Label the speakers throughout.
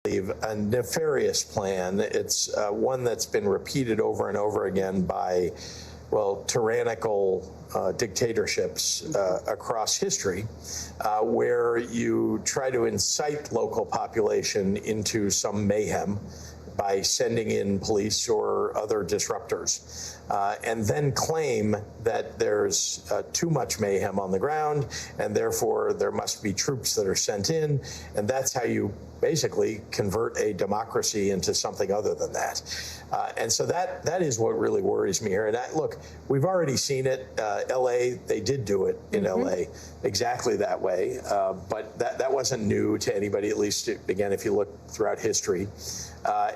Speaker 1: a nefarious plan. It's one that's been repeated over and over again by, well, tyrannical dictatorships across history, where you try to incite local population into some mayhem by sending in police or other disruptors, and then claim that there's too much mayhem on the ground, and therefore there must be troops that are sent in, and that's how you basically convert a democracy into something other than that. And so that is what really worries me here. And look, we've already seen it. L.A., they did do it in L.A. exactly that way, but that wasn't new to anybody, at least, again, if you look throughout history.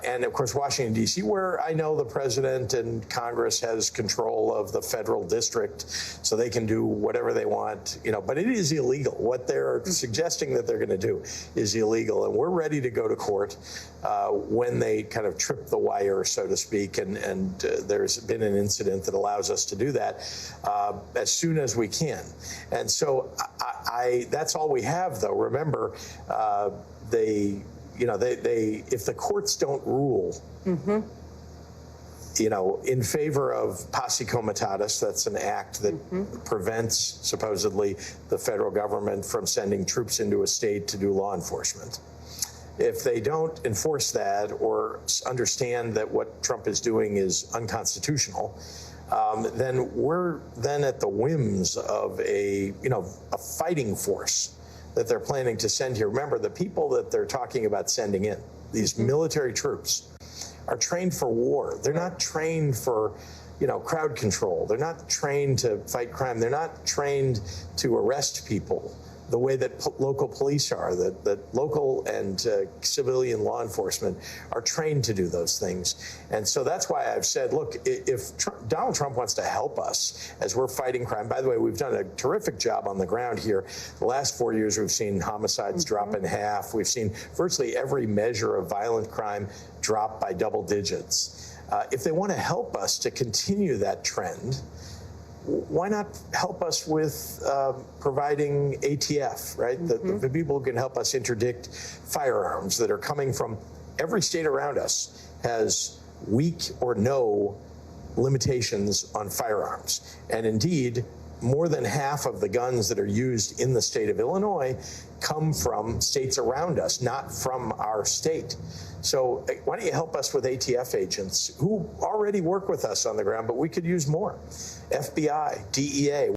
Speaker 1: And of course, Washington, D.C., where I know the president and Congress has control of the federal district, so they can do whatever they want, but it is illegal. What they're suggesting that they're going to do is illegal. And we're ready to go to court when they kind of trip the wire, so to speak. And there's been an incident that allows us to do that as soon as we can. And so that's all we have, though. Remember, if the courts don't rule, in favor of posse comitatus, that's an act that prevents, supposedly, the federal government from sending troops into a state to do law enforcement. If they don't enforce that or understand that what Trump is doing is unconstitutional, then we're then at the whims of a fighting force that they're planning to send here. Remember, the people that they're talking about sending in, these military troops, are trained for war. They're not trained for, crowd control. They're not trained to fight crime. They're not trained to arrest people the way that local police are, that local and civilian law enforcement are trained to do those things. And so that's why I've said, look, if Donald Trump wants to help us as we're fighting crime, by the way, we've done a terrific job on the ground here. The last 4 years, we've seen homicides drop in half. We've seen virtually every measure of violent crime drop by double digits. If they want to help us to continue that trend, why not help us with providing ATF, right? The people who can help us interdict firearms that are coming from every state around us has weak or no limitations on firearms. And indeed, more than half of the guns that are used in the state of Illinois come from states around us, not from our state. So why don't you help us with ATF agents who already work with us on the ground, but we could use more. FBI, DEA.